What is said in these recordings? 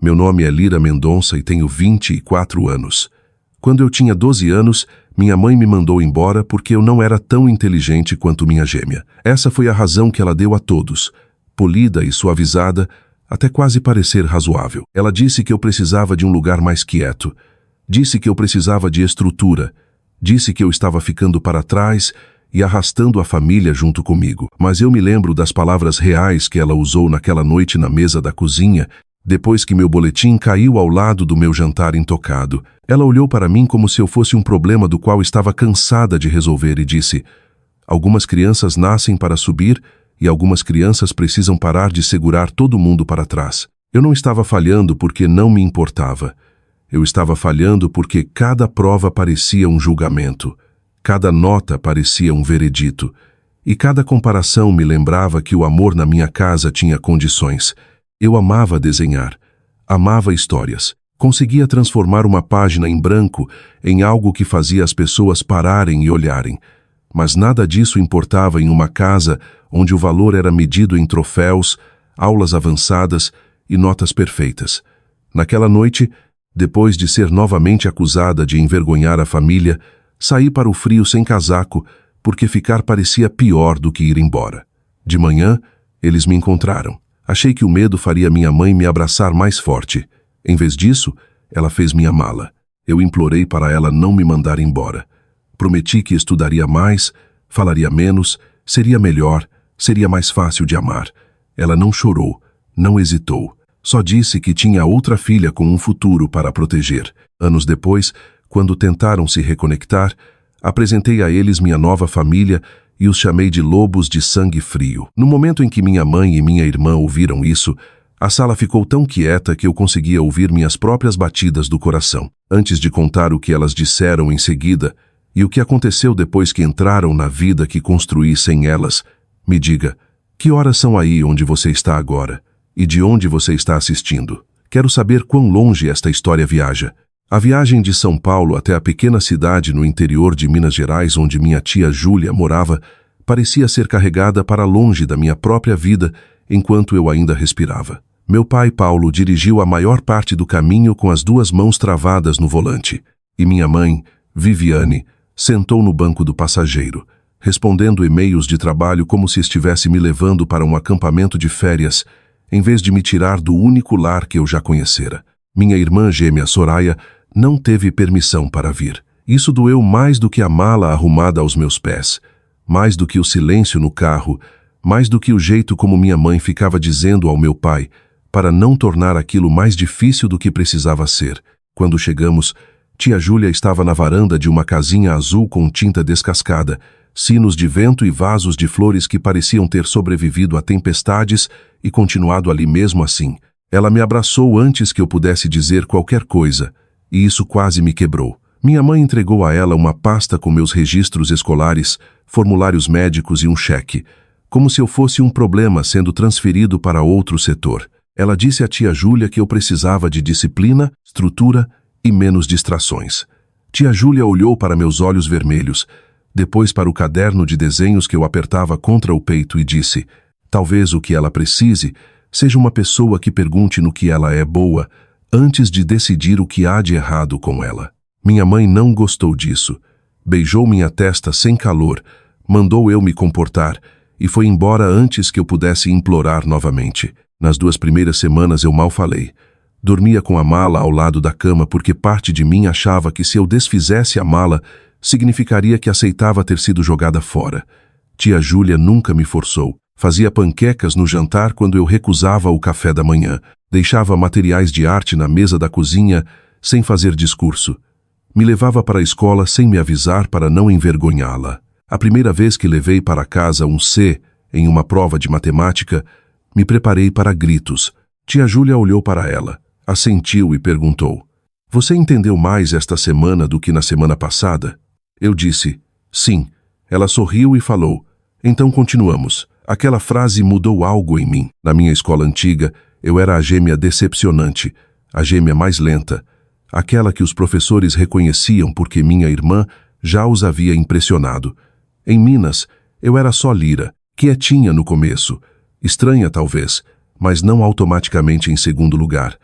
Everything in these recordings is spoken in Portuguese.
Meu nome é Lira Mendonça e tenho 24 anos. Quando eu tinha 12 anos, minha mãe me mandou embora porque eu não era tão inteligente quanto minha gêmea. Essa foi a razão que ela deu a todos, polida e suavizada, até quase parecer razoável. Ela disse que eu precisava de um lugar mais quieto. Disse que eu precisava de estrutura. Disse que eu estava ficando para trás e arrastando a família junto comigo. Mas eu me lembro das palavras reais que ela usou naquela noite na mesa da cozinha, depois que meu boletim caiu ao lado do meu jantar intocado. Ela olhou para mim como se eu fosse um problema do qual estava cansada de resolver e disse: algumas crianças nascem para subir e algumas crianças precisam parar de segurar todo mundo para trás. Eu não estava falhando porque não me importava. Eu estava falhando porque cada prova parecia um julgamento, cada nota parecia um veredito, e cada comparação me lembrava que o amor na minha casa tinha condições. Eu amava desenhar, amava histórias. Conseguia transformar uma página em branco em algo que fazia as pessoas pararem e olharem. Mas nada disso importava em uma casa onde o valor era medido em troféus, aulas avançadas e notas perfeitas. Naquela noite, depois de ser novamente acusada de envergonhar a família, saí para o frio sem casaco, porque ficar parecia pior do que ir embora. De manhã, eles me encontraram. Achei que o medo faria minha mãe me abraçar mais forte. Em vez disso, ela fez minha mala. Eu implorei para ela não me mandar embora. Prometi que estudaria mais, falaria menos, seria melhor, seria mais fácil de amar. Ela não chorou, não hesitou. Só disse que tinha outra filha com um futuro para proteger. Anos depois, quando tentaram se reconectar, apresentei a eles minha nova família e os chamei de lobos de sangue frio. No momento em que minha mãe e minha irmã ouviram isso, a sala ficou tão quieta que eu conseguia ouvir minhas próprias batidas do coração. Antes de contar o que elas disseram em seguida e o que aconteceu depois que entraram na vida que construí sem elas, me diga, que horas são aí onde você está agora? E de onde você está assistindo? Quero saber quão longe esta história viaja. A viagem de São Paulo até a pequena cidade no interior de Minas Gerais, onde minha tia Júlia morava, parecia ser carregada para longe da minha própria vida enquanto eu ainda respirava. Meu pai, Paulo, dirigiu a maior parte do caminho com as duas mãos travadas no volante, e minha mãe, Viviane, sentou no banco do passageiro, respondendo e-mails de trabalho como se estivesse me levando para um acampamento de férias, em vez de me tirar do único lar que eu já conhecera. Minha irmã gêmea, Soraya, não teve permissão para vir. Isso doeu mais do que a mala arrumada aos meus pés, mais do que o silêncio no carro, mais do que o jeito como minha mãe ficava dizendo ao meu pai, para não tornar aquilo mais difícil do que precisava ser. Quando chegamos, tia Júlia estava na varanda de uma casinha azul com tinta descascada, sinos de vento e vasos de flores que pareciam ter sobrevivido a tempestades e continuado ali mesmo assim. Ela me abraçou antes que eu pudesse dizer qualquer coisa, e isso quase me quebrou. Minha mãe entregou a ela uma pasta com meus registros escolares, formulários médicos e um cheque, como se eu fosse um problema sendo transferido para outro setor. Ela disse à tia Júlia que eu precisava de disciplina, estrutura e menos distrações. Tia Júlia olhou para meus olhos vermelhos, depois para o caderno de desenhos que eu apertava contra o peito e disse: talvez o que ela precise seja uma pessoa que pergunte no que ela é boa, antes de decidir o que há de errado com ela. Minha mãe não gostou disso. Beijou minha testa sem calor, mandou eu me comportar e foi embora antes que eu pudesse implorar novamente. Nas 2 primeiras semanas eu mal falei. Dormia com a mala ao lado da cama porque parte de mim achava que se eu desfizesse a mala, significaria que aceitava ter sido jogada fora. Tia Júlia nunca me forçou. Fazia panquecas no jantar quando eu recusava o café da manhã. Deixava materiais de arte na mesa da cozinha sem fazer discurso. Me levava para a escola sem me avisar para não envergonhá-la. A primeira vez que levei para casa um C em uma prova de matemática, me preparei para gritos. Tia Júlia olhou para ela, assentiu e perguntou: você entendeu mais esta semana do que na semana passada? Eu disse: sim. Ela sorriu e falou: então continuamos. Aquela frase mudou algo em mim. Na minha escola antiga, eu era a gêmea decepcionante, a gêmea mais lenta, aquela que os professores reconheciam porque minha irmã já os havia impressionado. Em Minas, eu era só Lira, quietinha no começo, estranha talvez, mas não automaticamente em segundo lugar.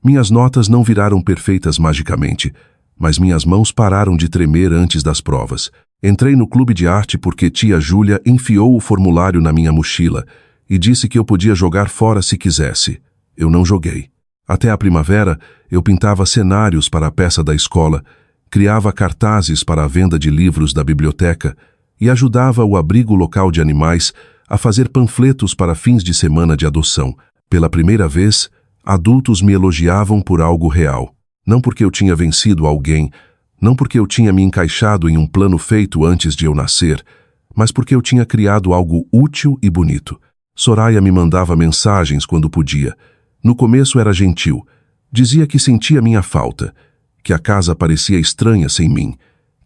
Minhas notas não viraram perfeitas magicamente, mas minhas mãos pararam de tremer antes das provas. Entrei no clube de arte porque tia Júlia enfiou o formulário na minha mochila e disse que eu podia jogar fora se quisesse. Eu não joguei. Até a primavera, eu pintava cenários para a peça da escola, criava cartazes para a venda de livros da biblioteca e ajudava o abrigo local de animais a fazer panfletos para fins de semana de adoção. Pela primeira vez, adultos me elogiavam por algo real. Não porque eu tinha vencido alguém, não porque eu tinha me encaixado em um plano feito antes de eu nascer, mas porque eu tinha criado algo útil e bonito. Soraya me mandava mensagens quando podia. No começo era gentil. Dizia que sentia minha falta, que a casa parecia estranha sem mim,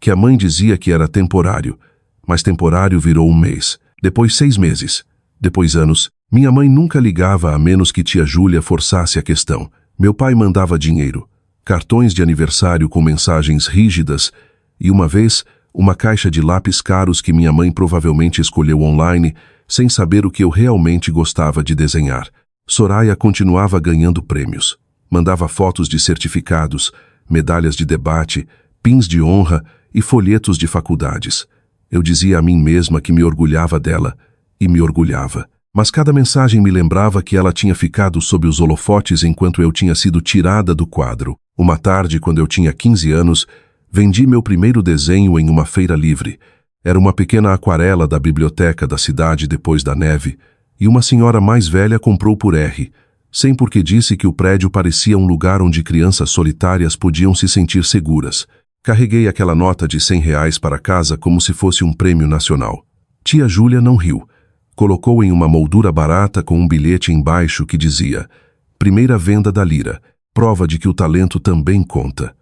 que a mãe dizia que era temporário, mas temporário virou um mês, depois 6 meses, depois anos. Minha mãe nunca ligava a menos que tia Júlia forçasse a questão. Meu pai mandava dinheiro, cartões de aniversário com mensagens rígidas e, uma vez, uma caixa de lápis caros que minha mãe provavelmente escolheu online, sem saber o que eu realmente gostava de desenhar. Soraya continuava ganhando prêmios. Mandava fotos de certificados, medalhas de debate, pins de honra e folhetos de faculdades. Eu dizia a mim mesma que me orgulhava dela, e me orgulhava. Mas cada mensagem me lembrava que ela tinha ficado sob os holofotes enquanto eu tinha sido tirada do quadro. Uma tarde, quando eu tinha 15 anos, vendi meu primeiro desenho em uma feira livre. Era uma pequena aquarela da biblioteca da cidade depois da neve, e uma senhora mais velha comprou por R, sem porque disse que o prédio parecia um lugar onde crianças solitárias podiam se sentir seguras. Carreguei aquela nota de R$ 100 para casa como se fosse um prêmio nacional. Tia Júlia não riu. Colocou em uma moldura barata com um bilhete embaixo que dizia: primeira venda da lira, prova de que o talento também conta.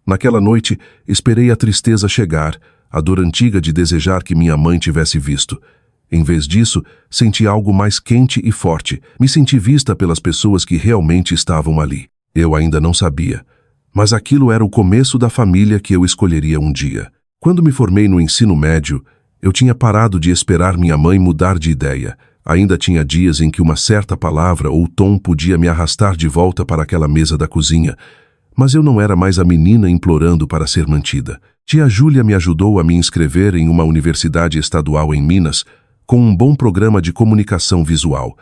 Naquela noite, esperei a tristeza chegar, a dor antiga de desejar que minha mãe tivesse visto. Em vez disso, senti algo mais quente e forte. Me senti vista pelas pessoas que realmente estavam ali. Eu ainda não sabia. Mas aquilo era o começo da família que eu escolheria um dia. Quando me formei no ensino médio, eu tinha parado de esperar minha mãe mudar de ideia. Ainda tinha dias em que uma certa palavra ou tom podia me arrastar de volta para aquela mesa da cozinha. Mas eu não era mais a menina implorando para ser mantida. Tia Júlia me ajudou a me inscrever em uma universidade estadual em Minas, com um bom programa de comunicação visual.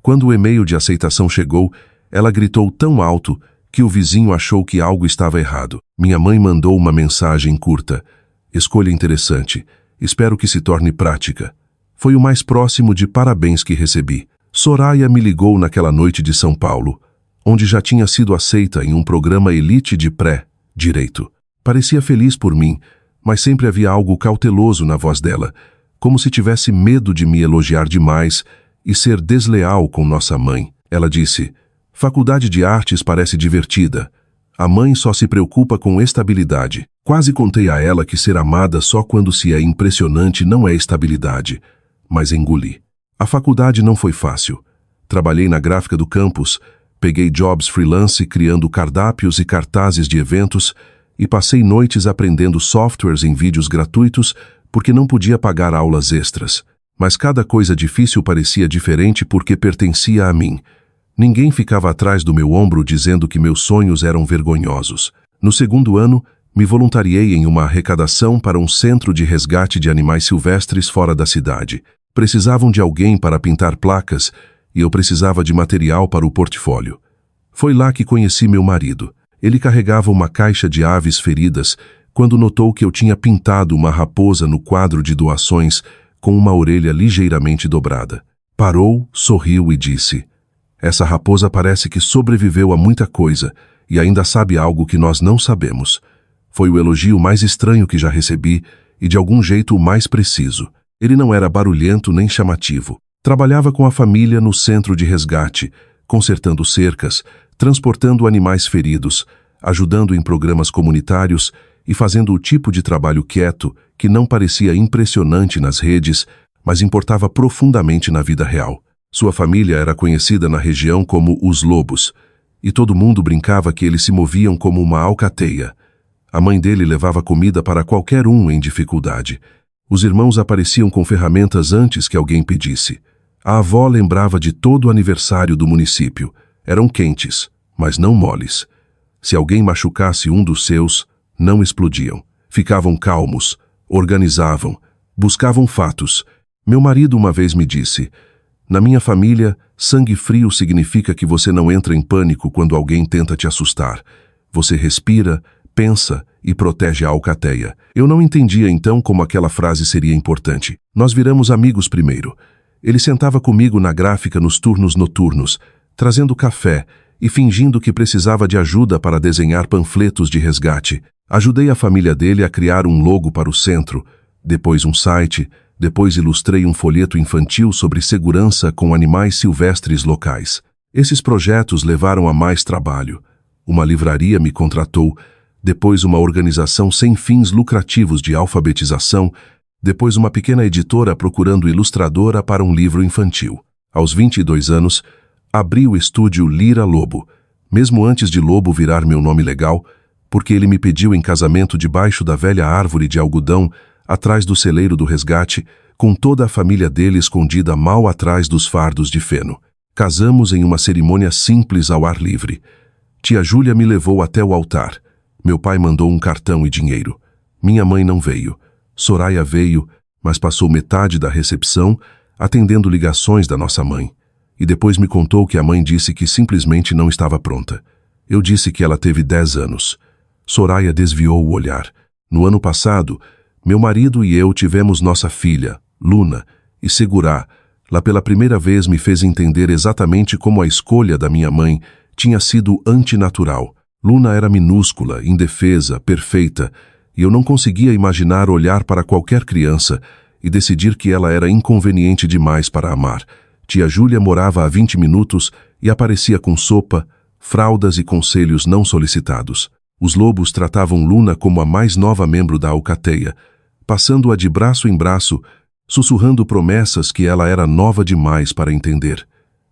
Quando o e-mail de aceitação chegou, ela gritou tão alto que o vizinho achou que algo estava errado. Minha mãe mandou uma mensagem curta: escolha interessante. Espero que se torne prática. Foi o mais próximo de parabéns que recebi. Soraya me ligou naquela noite de São Paulo, onde já tinha sido aceita em um programa elite de pré-direito. Parecia feliz por mim, mas sempre havia algo cauteloso na voz dela, como se tivesse medo de me elogiar demais e ser desleal com nossa mãe. Ela disse: faculdade de artes parece divertida. A mãe só se preocupa com estabilidade. Quase contei a ela que ser amada só quando se é impressionante não é estabilidade, mas engoli. A faculdade não foi fácil. Trabalhei na gráfica do campus, peguei jobs freelance criando cardápios e cartazes de eventos e passei noites aprendendo softwares em vídeos gratuitos porque não podia pagar aulas extras. Mas cada coisa difícil parecia diferente porque pertencia a mim. Ninguém ficava atrás do meu ombro dizendo que meus sonhos eram vergonhosos. No segundo ano, me voluntariei em uma arrecadação para um centro de resgate de animais silvestres fora da cidade. Precisavam de alguém para pintar placas e eu precisava de material para o portfólio. Foi lá que conheci meu marido. Ele carregava uma caixa de aves feridas quando notou que eu tinha pintado uma raposa no quadro de doações com uma orelha ligeiramente dobrada. Parou, sorriu e disse: essa raposa parece que sobreviveu a muita coisa e ainda sabe algo que nós não sabemos. Foi o elogio mais estranho que já recebi e de algum jeito o mais preciso. Ele não era barulhento nem chamativo. Trabalhava com a família no centro de resgate, consertando cercas, transportando animais feridos, ajudando em programas comunitários e fazendo o tipo de trabalho quieto que não parecia impressionante nas redes, mas importava profundamente na vida real. Sua família era conhecida na região como os Lobos, e todo mundo brincava que eles se moviam como uma alcateia. A mãe dele levava comida para qualquer um em dificuldade. Os irmãos apareciam com ferramentas antes que alguém pedisse. A avó lembrava de todo o aniversário do município. Eram quentes, mas não moles. Se alguém machucasse um dos seus, não explodiam. Ficavam calmos, organizavam, buscavam fatos. Meu marido uma vez me disse: na minha família, sangue frio significa que você não entra em pânico quando alguém tenta te assustar. Você respira, pensa e protege a alcateia. Eu não entendia então como aquela frase seria importante. Nós viramos amigos primeiro. Ele sentava comigo na gráfica nos turnos noturnos, trazendo café e fingindo que precisava de ajuda para desenhar panfletos de resgate. Ajudei a família dele a criar um logo para o centro, depois um site, depois ilustrei um folheto infantil sobre segurança com animais silvestres locais. Esses projetos levaram a mais trabalho. Uma livraria me contratou, depois uma organização sem fins lucrativos de alfabetização, depois uma pequena editora procurando ilustradora para um livro infantil. Aos 22 anos, abri o estúdio Lira Lobo, mesmo antes de Lobo virar meu nome legal, porque ele me pediu em casamento debaixo da velha árvore de algodão, atrás do celeiro do resgate, com toda a família dele escondida mal atrás dos fardos de feno. Casamos em uma cerimônia simples ao ar livre. Tia Júlia me levou até o altar. Meu pai mandou um cartão e dinheiro. Minha mãe não veio. Soraya veio, mas passou metade da recepção atendendo ligações da nossa mãe. E depois me contou que a mãe disse que simplesmente não estava pronta. Eu disse que ela teve 10 anos. Soraya desviou o olhar. No ano passado, meu marido e eu tivemos nossa filha, Luna, e Segurá, lá pela primeira vez me fez entender exatamente como a escolha da minha mãe tinha sido antinatural. Luna era minúscula, indefesa, perfeita, e eu não conseguia imaginar olhar para qualquer criança e decidir que ela era inconveniente demais para amar. Tia Júlia morava a 20 minutos e aparecia com sopa, fraldas e conselhos não solicitados. Os lobos tratavam Luna como a mais nova membro da alcateia, passando-a de braço em braço, sussurrando promessas que ela era nova demais para entender.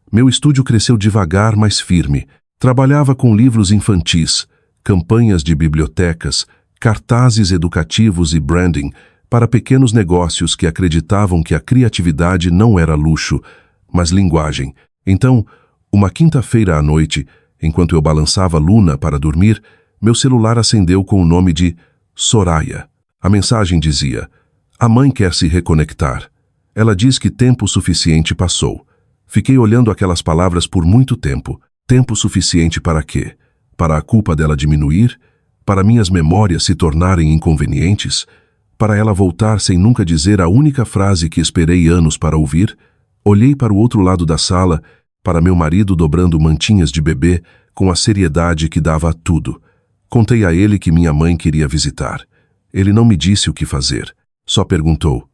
Meu estúdio cresceu devagar, mas firme. Trabalhava com livros infantis, campanhas de bibliotecas, cartazes educativos e branding para pequenos negócios que acreditavam que a criatividade não era luxo, mas linguagem. Então, uma quinta-feira à noite, enquanto eu balançava Luna para dormir, meu celular acendeu com o nome de Soraya. A mensagem dizia: a mãe quer se reconectar. Ela diz que tempo suficiente passou. Fiquei olhando aquelas palavras por muito tempo. Tempo suficiente para quê? Para a culpa dela diminuir? Para minhas memórias se tornarem inconvenientes? Para ela voltar sem nunca dizer a única frase que esperei anos para ouvir? Olhei para o outro lado da sala, para meu marido dobrando mantinhas de bebê, com a seriedade que dava a tudo. Contei a ele que minha mãe queria visitar. Ele não me disse o que fazer. Só perguntou: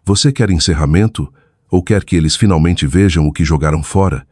você quer encerramento? Ou quer que eles finalmente vejam o que jogaram fora?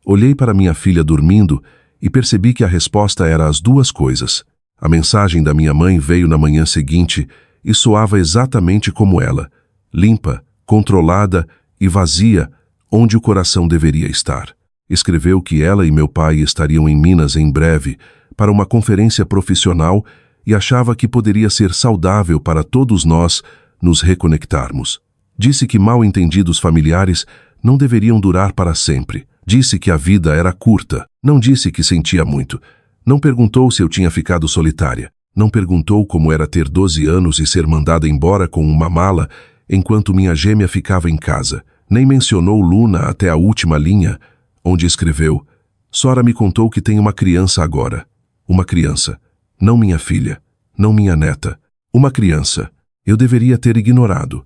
Olhei para minha filha dormindo e percebi que a resposta era as duas coisas. A mensagem da minha mãe veio na manhã seguinte e soava exatamente como ela, limpa, controlada e vazia, onde o coração deveria estar. Escreveu que ela e meu pai estariam em Minas em breve para uma conferência profissional e achava que poderia ser saudável para todos nós nos reconectarmos. Disse que mal-entendidos familiares não deveriam durar para sempre. Disse que a vida era curta. Não disse que sentia muito. Não perguntou se eu tinha ficado solitária. Não perguntou como era ter 12 anos e ser mandada embora com uma mala enquanto minha gêmea ficava em casa. Nem mencionou Luna até a última linha, onde escreveu: Sora me contou que tem uma criança agora. Uma criança. Não minha filha. Não minha neta. Uma criança. Eu deveria ter ignorado.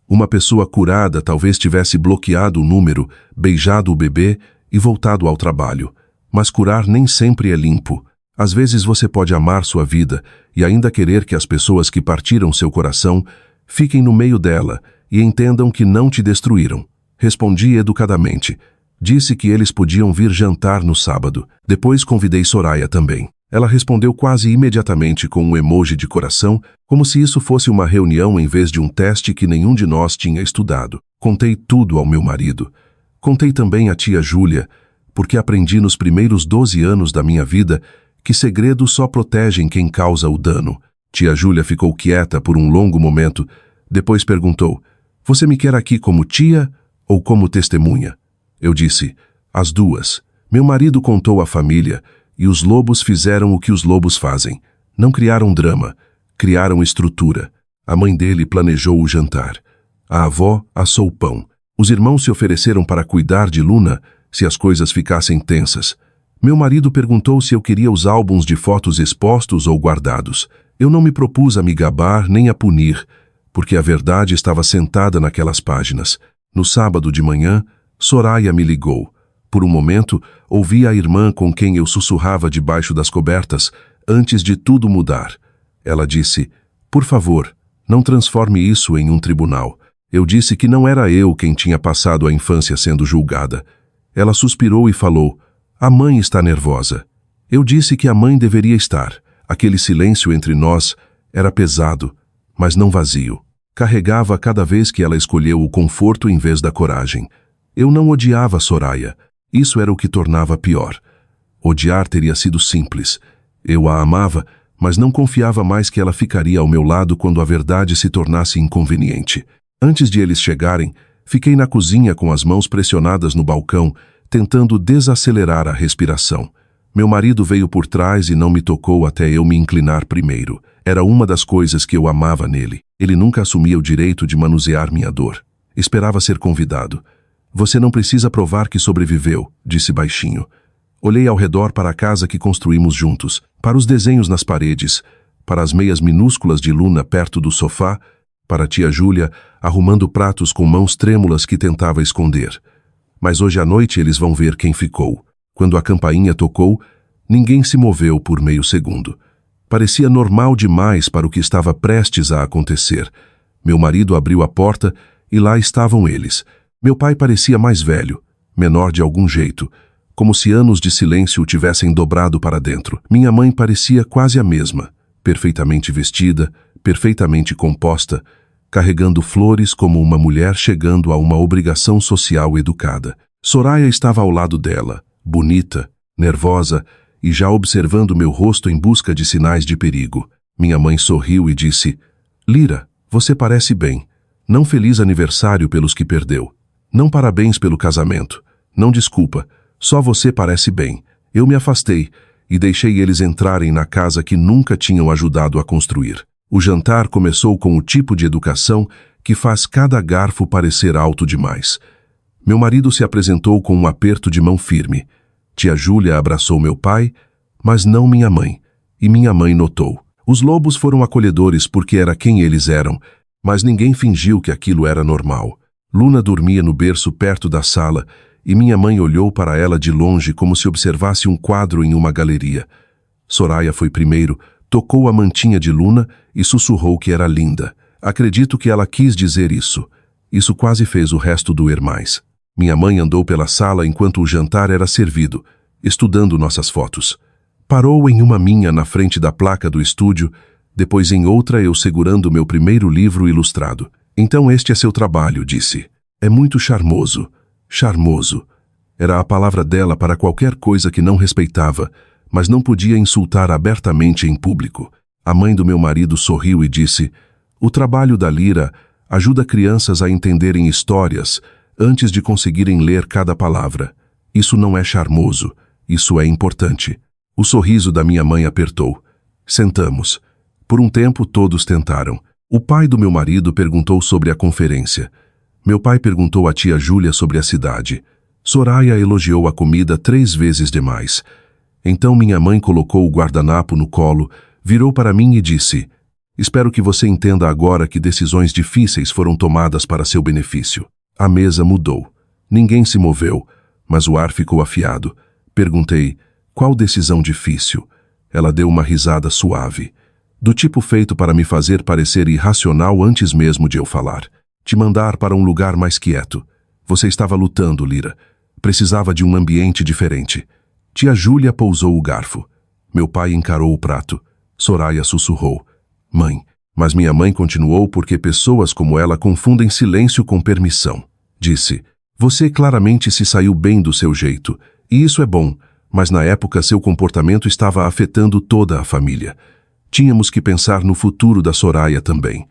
Uma pessoa curada talvez tivesse bloqueado o número, beijado o bebê e voltado ao trabalho. Mas curar nem sempre é limpo. Às vezes você pode amar sua vida e ainda querer que as pessoas que partiram seu coração fiquem no meio dela e entendam que não te destruíram. Respondi educadamente. Disse que eles podiam vir jantar no sábado. Depois convidei Soraya também. Ela respondeu quase imediatamente com um emoji de coração, como se isso fosse uma reunião em vez de um teste que nenhum de nós tinha estudado. Contei tudo ao meu marido. Contei também à tia Júlia, porque aprendi nos primeiros 12 anos da minha vida que segredos só protegem quem causa o dano. Tia Júlia ficou quieta por um longo momento, depois perguntou: Você me quer aqui como tia ou como testemunha? Eu disse: As duas. Meu marido contou à família, E os lobos fizeram o que os lobos fazem. Não criaram drama, criaram estrutura. A mãe dele planejou o jantar. A avó assou o pão. Os irmãos se ofereceram para cuidar de Luna se as coisas ficassem tensas. Meu marido perguntou se eu queria os álbuns de fotos expostos ou guardados. Eu não me propus a me gabar nem a punir, porque a verdade estava sentada naquelas páginas. No sábado de manhã, Soraya me ligou. Por um momento, ouvi a irmã com quem eu sussurrava debaixo das cobertas, antes de tudo mudar. Ela disse: "Por favor, não transforme isso em um tribunal." Eu disse que não era eu quem tinha passado a infância sendo julgada. Ela suspirou e falou: "A mãe está nervosa." Eu disse que a mãe deveria estar. Aquele silêncio entre nós era pesado, mas não vazio. Carregava cada vez que ela escolheu o conforto em vez da coragem. Eu não odiava Soraya. Isso era o que tornava pior. Odiar teria sido simples. Eu a amava, mas não confiava mais que ela ficaria ao meu lado quando a verdade se tornasse inconveniente. Antes de eles chegarem, fiquei na cozinha com as mãos pressionadas no balcão, tentando desacelerar a respiração. Meu marido veio por trás e não me tocou até eu me inclinar primeiro. Era uma das coisas que eu amava nele. Ele nunca assumia o direito de manusear minha dor. Esperava ser convidado. "Você não precisa provar que sobreviveu", disse baixinho. Olhei ao redor para a casa que construímos juntos, para os desenhos nas paredes, para as meias minúsculas de Luna perto do sofá, para a tia Júlia arrumando pratos com mãos trêmulas que tentava esconder. Mas hoje à noite eles vão ver quem ficou. Quando a campainha tocou, ninguém se moveu por meio segundo. Parecia normal demais para o que estava prestes a acontecer. Meu marido abriu a porta e lá estavam eles. Meu pai parecia mais velho, menor de algum jeito, como se anos de silêncio o tivessem dobrado para dentro. Minha mãe parecia quase a mesma, perfeitamente vestida, perfeitamente composta, carregando flores como uma mulher chegando a uma obrigação social educada. Soraya estava ao lado dela, bonita, nervosa e já observando meu rosto em busca de sinais de perigo. Minha mãe sorriu e disse: "Lira, você parece bem. Não feliz aniversário pelos que perdeu. Não parabéns pelo casamento. Não desculpa. Só você parece bem." Eu me afastei e deixei eles entrarem na casa que nunca tinham ajudado a construir. O jantar começou com o tipo de educação que faz cada garfo parecer alto demais. Meu marido se apresentou com um aperto de mão firme. Tia Júlia abraçou meu pai, mas não minha mãe, e minha mãe notou. Os lobos foram acolhedores porque era quem eles eram, mas ninguém fingiu que aquilo era normal. Luna dormia no berço perto da sala, e minha mãe olhou para ela de longe como se observasse um quadro em uma galeria. Soraya foi primeiro, tocou a mantinha de Luna e sussurrou que era linda. Acredito que ela quis dizer isso. Isso quase fez o resto doer mais. Minha mãe andou pela sala enquanto o jantar era servido, estudando nossas fotos. Parou em uma minha na frente da placa do estúdio, depois em outra eu segurando meu primeiro livro ilustrado. "Então este é seu trabalho", disse. "É muito charmoso." Charmoso. Era a palavra dela para qualquer coisa que não respeitava, mas não podia insultar abertamente em público. A mãe do meu marido sorriu e disse: "O trabalho da Lira ajuda crianças a entenderem histórias antes de conseguirem ler cada palavra. Isso não é charmoso, isso é importante." O sorriso da minha mãe apertou. Sentamos. Por um tempo todos tentaram. O pai do meu marido perguntou sobre a conferência. Meu pai perguntou à tia Júlia sobre a cidade. Soraya elogiou a comida 3 vezes demais. Então minha mãe colocou o guardanapo no colo, virou para mim e disse: "Espero que você entenda agora que decisões difíceis foram tomadas para seu benefício." A mesa mudou. Ninguém se moveu, mas o ar ficou afiado. Perguntei: "Qual decisão difícil?" Ela deu uma risada suave, do tipo feito para me fazer parecer irracional antes mesmo de eu falar. "Te mandar para um lugar mais quieto. Você estava lutando, Lira. Precisava de um ambiente diferente." Tia Júlia pousou o garfo. Meu pai encarou o prato. Soraya sussurrou: "Mãe." Mas minha mãe continuou porque pessoas como ela confundem silêncio com permissão. Disse: "Você claramente se saiu bem do seu jeito, e isso é bom, mas na época seu comportamento estava afetando toda a família. Tínhamos que pensar no futuro da Soraya também."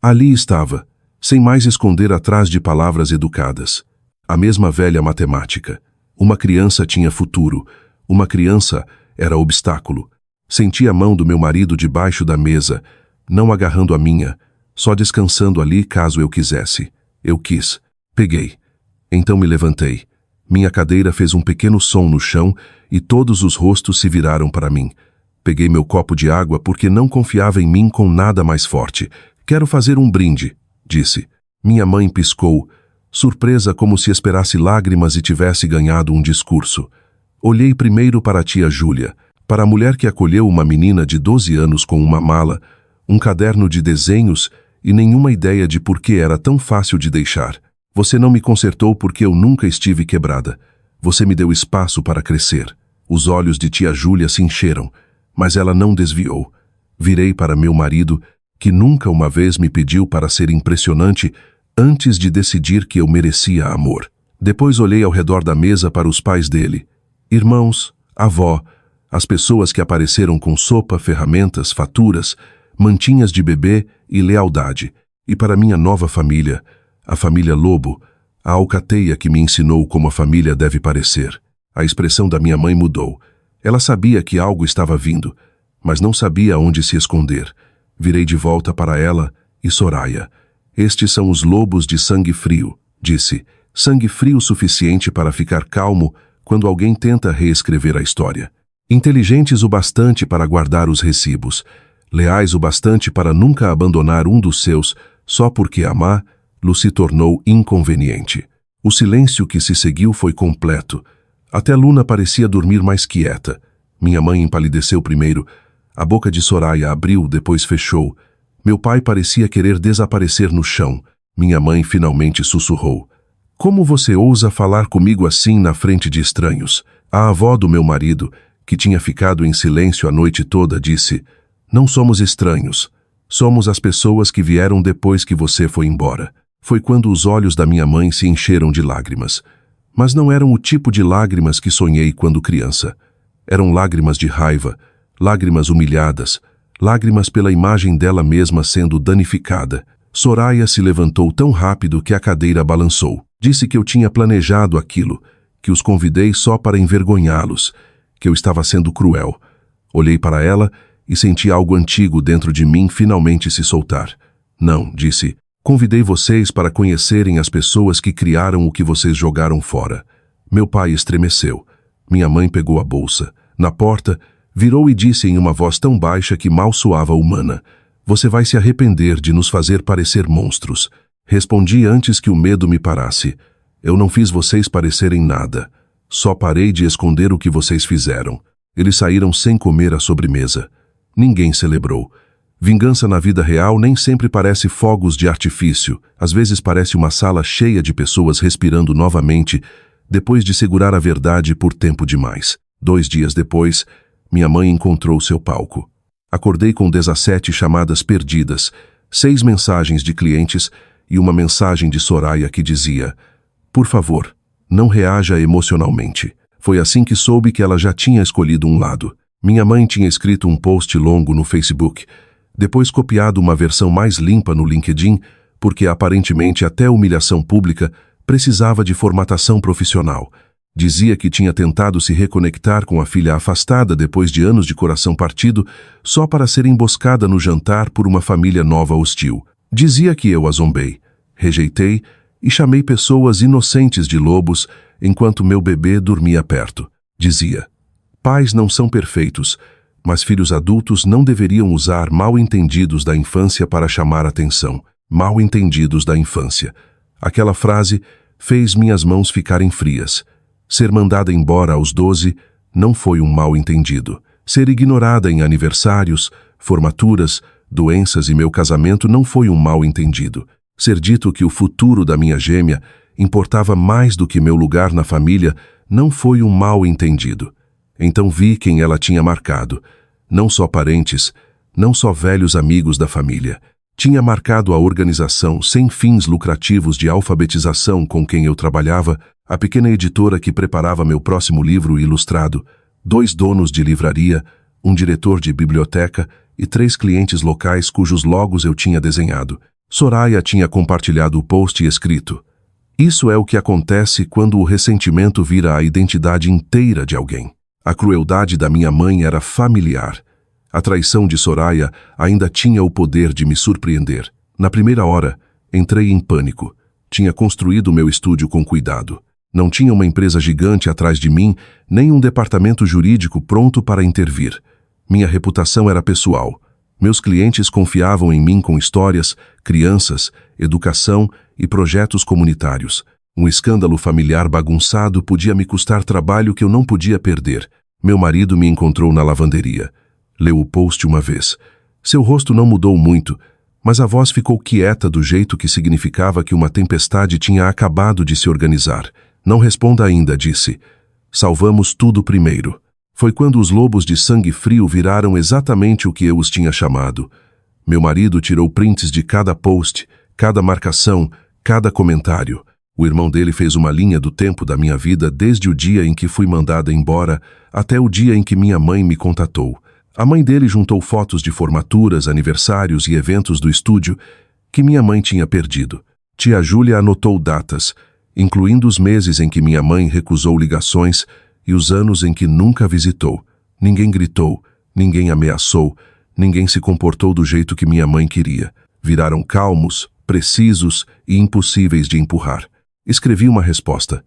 Ali estava, sem mais esconder atrás de palavras educadas. A mesma velha matemática. Uma criança tinha futuro. Uma criança era obstáculo. Senti a mão do meu marido debaixo da mesa, não agarrando a minha, só descansando ali caso eu quisesse. Eu quis. Peguei. Então me levantei. Minha cadeira fez um pequeno som no chão e todos os rostos se viraram para mim. Peguei meu copo de água porque não confiava em mim com nada mais forte. Quero fazer um brinde, disse. Minha mãe piscou, surpresa como se esperasse lágrimas e tivesse ganhado um discurso. Olhei primeiro para a tia Júlia, para a mulher que acolheu uma menina de 12 anos com uma mala, um caderno de desenhos e nenhuma ideia de por que era tão fácil de deixar. Você não me consertou porque eu nunca estive quebrada. Você me deu espaço para crescer. Os olhos de tia Júlia se encheram, mas ela não desviou. Virei para meu marido, que nunca uma vez me pediu para ser impressionante antes de decidir que eu merecia amor. Depois olhei ao redor da mesa para os pais dele. Irmãos, avó, as pessoas que apareceram com sopa, ferramentas, faturas, mantinhas de bebê e lealdade. E para minha nova família, a família Lobo, a alcateia que me ensinou como a família deve parecer. A expressão da minha mãe mudou. Ela sabia que algo estava vindo, mas não sabia onde se esconder. Virei de volta para ela e Soraya. Estes são os lobos de sangue frio, disse. Sangue frio suficiente para ficar calmo quando alguém tenta reescrever a história. Inteligentes o bastante para guardar os recibos. Leais o bastante para nunca abandonar um dos seus, só porque amá-lo se tornou inconveniente. O silêncio que se seguiu foi completo. Até Luna parecia dormir mais quieta. Minha mãe empalideceu primeiro. A boca de Soraya abriu, depois fechou. Meu pai parecia querer desaparecer no chão. Minha mãe finalmente sussurrou. Como você ousa falar comigo assim na frente de estranhos? A avó do meu marido, que tinha ficado em silêncio a noite toda, disse: Não somos estranhos. Somos as pessoas que vieram depois que você foi embora. Foi quando os olhos da minha mãe se encheram de lágrimas. Mas não eram o tipo de lágrimas que sonhei quando criança. Eram lágrimas de raiva, lágrimas humilhadas, lágrimas pela imagem dela mesma sendo danificada. Soraya se levantou tão rápido que a cadeira balançou. Disse que eu tinha planejado aquilo, que os convidei só para envergonhá-los, que eu estava sendo cruel. Olhei para ela e senti algo antigo dentro de mim finalmente se soltar. Não, disse. Convidei vocês para conhecerem as pessoas que criaram o que vocês jogaram fora. Meu pai estremeceu. Minha mãe pegou a bolsa. Na porta, virou e disse em uma voz tão baixa que mal soava humana: Você vai se arrepender de nos fazer parecer monstros. Respondi antes que o medo me parasse. Eu não fiz vocês parecerem nada. Só parei de esconder o que vocês fizeram. Eles saíram sem comer a sobremesa. Ninguém celebrou. Vingança na vida real nem sempre parece fogos de artifício. Às vezes parece uma sala cheia de pessoas respirando novamente, depois de segurar a verdade por tempo demais. 2 dias depois, minha mãe encontrou seu palco. Acordei com 17 chamadas perdidas, 6 mensagens de clientes e uma mensagem de Soraya que dizia: Por favor, não reaja emocionalmente. Foi assim que soube que ela já tinha escolhido um lado. Minha mãe tinha escrito um post longo no Facebook, depois copiado uma versão mais limpa no LinkedIn, porque aparentemente até humilhação pública precisava de formatação profissional. Dizia que tinha tentado se reconectar com a filha afastada depois de anos de coração partido, só para ser emboscada no jantar por uma família nova hostil. Dizia que eu a zombei, rejeitei e chamei pessoas inocentes de lobos enquanto meu bebê dormia perto. Dizia: Pais não são perfeitos, mas filhos adultos não deveriam usar mal-entendidos da infância para chamar atenção. Mal-entendidos da infância. Aquela frase fez minhas mãos ficarem frias. Ser mandada embora aos 12 não foi um mal-entendido. Ser ignorada em aniversários, formaturas, doenças e meu casamento não foi um mal-entendido. Ser dito que o futuro da minha gêmea importava mais do que meu lugar na família não foi um mal-entendido. Então vi quem ela tinha marcado. Não só parentes, não só velhos amigos da família. Tinha marcado a organização sem fins lucrativos de alfabetização com quem eu trabalhava, a pequena editora que preparava meu próximo livro ilustrado, 2 donos de livraria, um diretor de biblioteca e 3 clientes locais cujos logos eu tinha desenhado. Soraya tinha compartilhado o post e escrito: Isso é o que acontece quando o ressentimento vira a identidade inteira de alguém. A crueldade da minha mãe era familiar. A traição de Soraya ainda tinha o poder de me surpreender. Na primeira hora, entrei em pânico. Tinha construído meu estúdio com cuidado. Não tinha uma empresa gigante atrás de mim, nem um departamento jurídico pronto para intervir. Minha reputação era pessoal. Meus clientes confiavam em mim com histórias, crianças, educação e projetos comunitários. Um escândalo familiar bagunçado podia me custar trabalho que eu não podia perder. Meu marido me encontrou na lavanderia. Leu o post uma vez. Seu rosto não mudou muito, mas a voz ficou quieta do jeito que significava que uma tempestade tinha acabado de se organizar. Não responda ainda, disse. Salvamos tudo primeiro. Foi quando os lobos de sangue frio viraram exatamente o que eu os tinha chamado. Meu marido tirou prints de cada post, cada marcação, cada comentário. O irmão dele fez uma linha do tempo da minha vida desde o dia em que fui mandada embora até o dia em que minha mãe me contatou. A mãe dele juntou fotos de formaturas, aniversários e eventos do estúdio que minha mãe tinha perdido. Tia Júlia anotou datas, incluindo os meses em que minha mãe recusou ligações e os anos em que nunca visitou. Ninguém gritou, ninguém ameaçou, ninguém se comportou do jeito que minha mãe queria. Viraram calmos, precisos e impossíveis de empurrar. Escrevi uma resposta.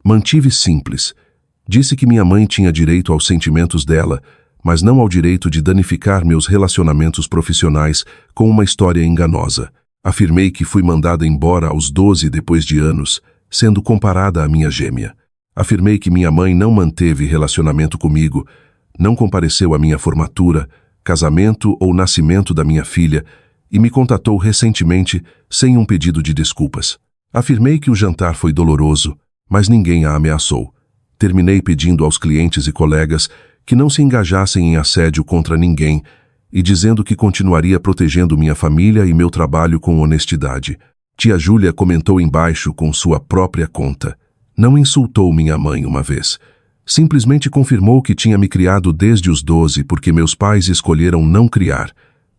Mantive simples. Disse que minha mãe tinha direito aos sentimentos dela, mas não ao direito de danificar meus relacionamentos profissionais com uma história enganosa. Afirmei que fui mandada embora aos 12 depois de anos, sendo comparada à minha gêmea. Afirmei que minha mãe não manteve relacionamento comigo, não compareceu à minha formatura, casamento ou nascimento da minha filha e me contatou recentemente sem um pedido de desculpas. Afirmei que o jantar foi doloroso, mas ninguém a ameaçou. Terminei pedindo aos clientes e colegas que não se engajassem em assédio contra ninguém e dizendo que continuaria protegendo minha família e meu trabalho com honestidade. Tia Júlia comentou embaixo com sua própria conta. Não insultou minha mãe uma vez. Simplesmente confirmou que tinha me criado desde os 12 porque meus pais escolheram não criar.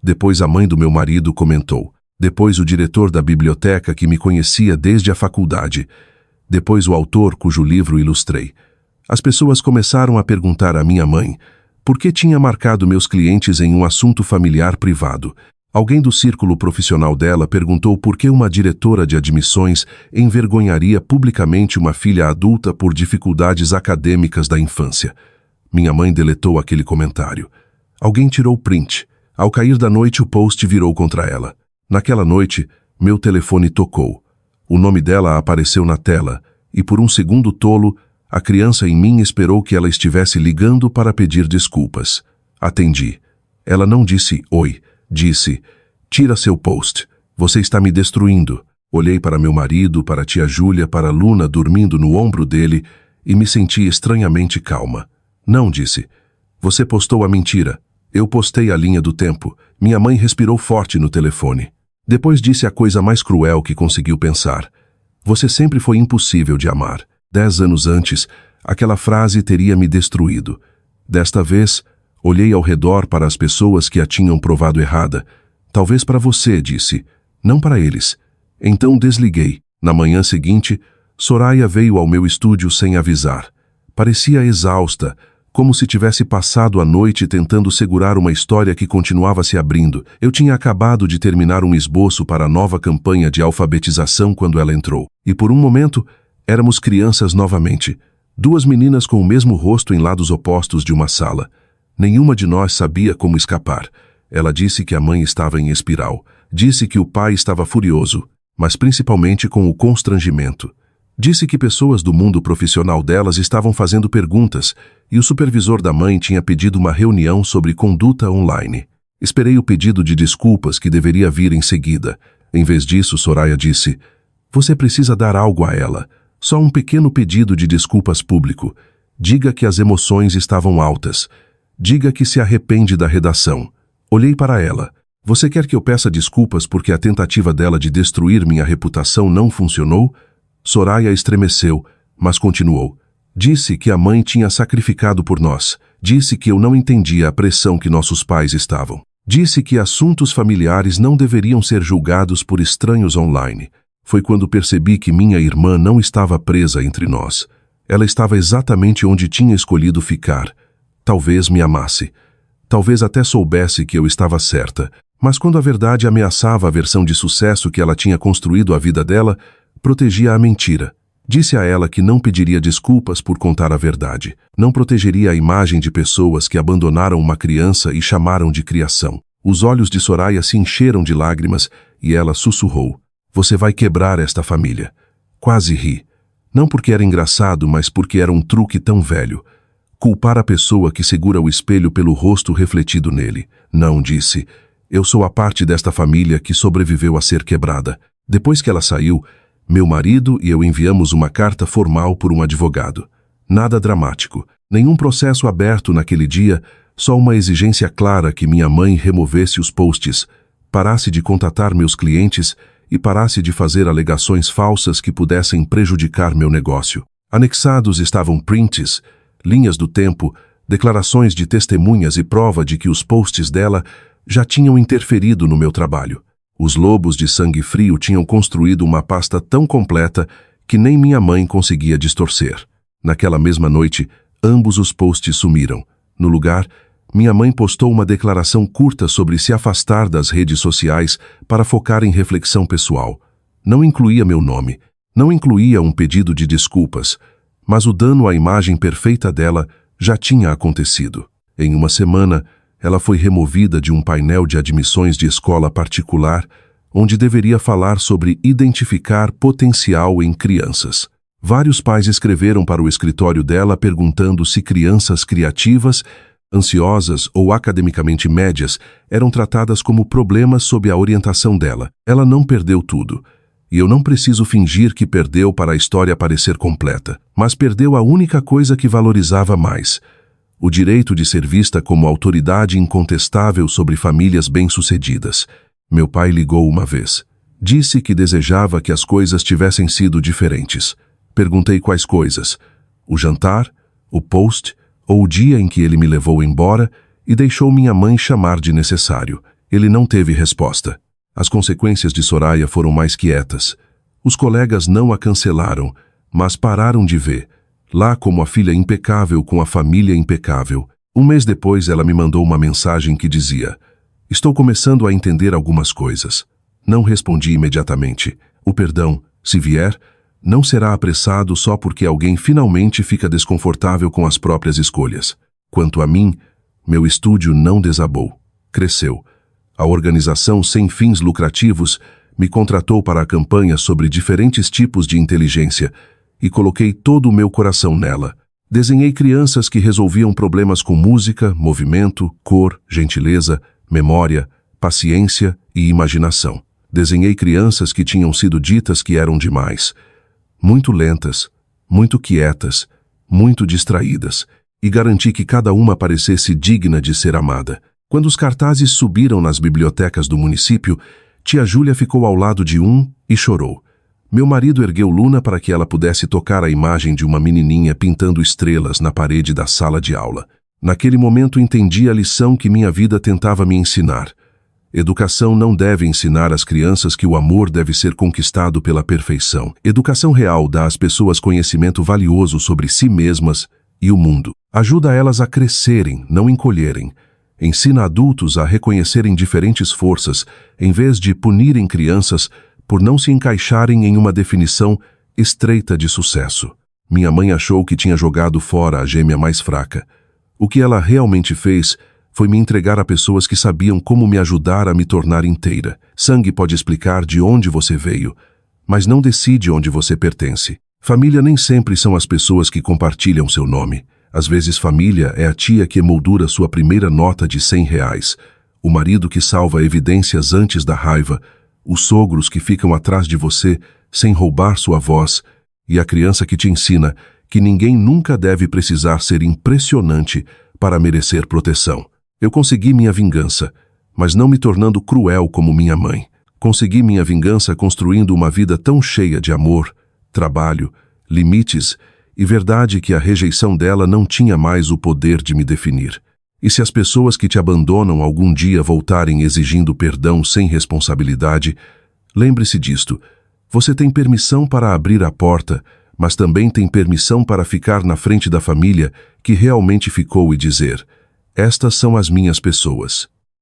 Depois a mãe do meu marido comentou. Depois o diretor da biblioteca que me conhecia desde a faculdade. Depois o autor cujo livro ilustrei. As pessoas começaram a perguntar à minha mãe por que tinha marcado meus clientes em um assunto familiar privado. Alguém do círculo profissional dela perguntou por que uma diretora de admissões envergonharia publicamente uma filha adulta por dificuldades acadêmicas da infância. Minha mãe deletou aquele comentário. Alguém tirou print. Ao cair da noite, o post virou contra ela. Naquela noite, meu telefone tocou. O nome dela apareceu na tela, e por um segundo tolo, a criança em mim esperou que ela estivesse ligando para pedir desculpas. Atendi. Ela não disse oi, disse, tira seu post, você está me destruindo. Olhei para meu marido, para tia Júlia, para Luna dormindo no ombro dele e me senti estranhamente calma. Não, disse. Você postou a mentira. Eu postei a linha do tempo. Minha mãe respirou forte no telefone. Depois disse a coisa mais cruel que conseguiu pensar. Você sempre foi impossível de amar. 10 anos antes, aquela frase teria me destruído. Desta vez, olhei ao redor para as pessoas que a tinham provado errada. Talvez para você, disse. Não para eles. Então desliguei. Na manhã seguinte, Soraya veio ao meu estúdio sem avisar. Parecia exausta, como se tivesse passado a noite tentando segurar uma história que continuava se abrindo. Eu tinha acabado de terminar um esboço para a nova campanha de alfabetização quando ela entrou. E por um momento, éramos crianças novamente. 2 meninas com o mesmo rosto em lados opostos de uma sala. Nenhuma de nós sabia como escapar. Ela disse que a mãe estava em espiral. Disse que o pai estava furioso, mas principalmente com o constrangimento. Disse que pessoas do mundo profissional delas estavam fazendo perguntas e o supervisor da mãe tinha pedido uma reunião sobre conduta online. Esperei o pedido de desculpas que deveria vir em seguida. Em vez disso, Soraya disse, você precisa dar algo a ela. Só um pequeno pedido de desculpas público. Diga que as emoções estavam altas. Diga que se arrepende da redação. Olhei para ela. Você quer que eu peça desculpas porque a tentativa dela de destruir minha reputação não funcionou? Soraya estremeceu, mas continuou. Disse que a mãe tinha sacrificado por nós. Disse que eu não entendia a pressão que nossos pais estavam. Disse que assuntos familiares não deveriam ser julgados por estranhos online. Foi quando percebi que minha irmã não estava presa entre nós. Ela estava exatamente onde tinha escolhido ficar, Talvez me amasse. Talvez até soubesse que eu estava certa. Mas quando a verdade ameaçava a versão de sucesso que ela tinha construído à vida dela, protegia a mentira. Disse a ela que não pediria desculpas por contar a verdade. Não protegeria a imagem de pessoas que abandonaram uma criança e chamaram de criação. Os olhos de Soraya se encheram de lágrimas e ela sussurrou: "Você vai quebrar esta família." Quase ri. Não porque era engraçado, mas porque era um truque tão velho. Culpar a pessoa que segura o espelho pelo rosto refletido nele. Não, disse. Eu sou a parte desta família que sobreviveu a ser quebrada. Depois que ela saiu, meu marido e eu enviamos uma carta formal por um advogado. Nada dramático. Nenhum processo aberto naquele dia, só uma exigência clara que minha mãe removesse os posts, parasse de contatar meus clientes e parasse de fazer alegações falsas que pudessem prejudicar meu negócio. Anexados estavam prints, linhas do tempo, declarações de testemunhas e prova de que os posts dela já tinham interferido no meu trabalho. Os lobos de sangue frio tinham construído uma pasta tão completa que nem minha mãe conseguia distorcer. Naquela mesma noite, ambos os posts sumiram. No lugar, minha mãe postou uma declaração curta sobre se afastar das redes sociais para focar em reflexão pessoal. Não incluía meu nome, não incluía um pedido de desculpas, mas o dano à imagem perfeita dela já tinha acontecido. Em uma semana, ela foi removida de um painel de admissões de escola particular, onde deveria falar sobre identificar potencial em crianças. Vários pais escreveram para o escritório dela perguntando se crianças criativas, ansiosas ou academicamente médias eram tratadas como problemas sob a orientação dela. Ela não perdeu tudo. E eu não preciso fingir que perdeu para a história parecer completa, mas perdeu a única coisa que valorizava mais: o direito de ser vista como autoridade incontestável sobre famílias bem-sucedidas. Meu pai ligou uma vez. Disse que desejava que as coisas tivessem sido diferentes. Perguntei quais coisas: o jantar, o post ou o dia em que ele me levou embora e deixou minha mãe chamar de necessário. Ele não teve resposta. As consequências de Soraya foram mais quietas. Os colegas não a cancelaram, mas pararam de ver. Lá como a filha impecável com a família impecável. Um mês depois ela me mandou uma mensagem que dizia: "Estou começando a entender algumas coisas." Não respondi imediatamente. O perdão, se vier, não será apressado só porque alguém finalmente fica desconfortável com as próprias escolhas. Quanto a mim, meu estúdio não desabou. Cresceu. A organização sem fins lucrativos me contratou para a campanha sobre diferentes tipos de inteligência e coloquei todo o meu coração nela. Desenhei crianças que resolviam problemas com música, movimento, cor, gentileza, memória, paciência e imaginação. Desenhei crianças que tinham sido ditas que eram demais, muito lentas, muito quietas, muito distraídas, e garanti que cada uma parecesse digna de ser amada. Quando os cartazes subiram nas bibliotecas do município, tia Júlia ficou ao lado de um e chorou. Meu marido ergueu Luna para que ela pudesse tocar a imagem de uma menininha pintando estrelas na parede da sala de aula. Naquele momento entendi a lição que minha vida tentava me ensinar. Educação não deve ensinar às crianças que o amor deve ser conquistado pela perfeição. Educação real dá às pessoas conhecimento valioso sobre si mesmas e o mundo. Ajuda elas a crescerem, não encolherem. Ensina adultos a reconhecerem diferentes forças, em vez de punirem crianças por não se encaixarem em uma definição estreita de sucesso. Minha mãe achou que tinha jogado fora a gêmea mais fraca. O que ela realmente fez foi me entregar a pessoas que sabiam como me ajudar a me tornar inteira. Sangue pode explicar de onde você veio, mas não decide onde você pertence. Família nem sempre são as pessoas que compartilham seu nome. Às vezes família é a tia que emoldura sua primeira nota de R$100, o marido que salva evidências antes da raiva, os sogros que ficam atrás de você sem roubar sua voz e a criança que te ensina que ninguém nunca deve precisar ser impressionante para merecer proteção. Eu consegui minha vingança, mas não me tornando cruel como minha mãe. Consegui minha vingança construindo uma vida tão cheia de amor, trabalho, limites e verdade que a rejeição dela não tinha mais o poder de me definir. E se as pessoas que te abandonam algum dia voltarem exigindo perdão sem responsabilidade, lembre-se disto: você tem permissão para abrir a porta, mas também tem permissão para ficar na frente da família que realmente ficou e dizer: estas são as minhas pessoas.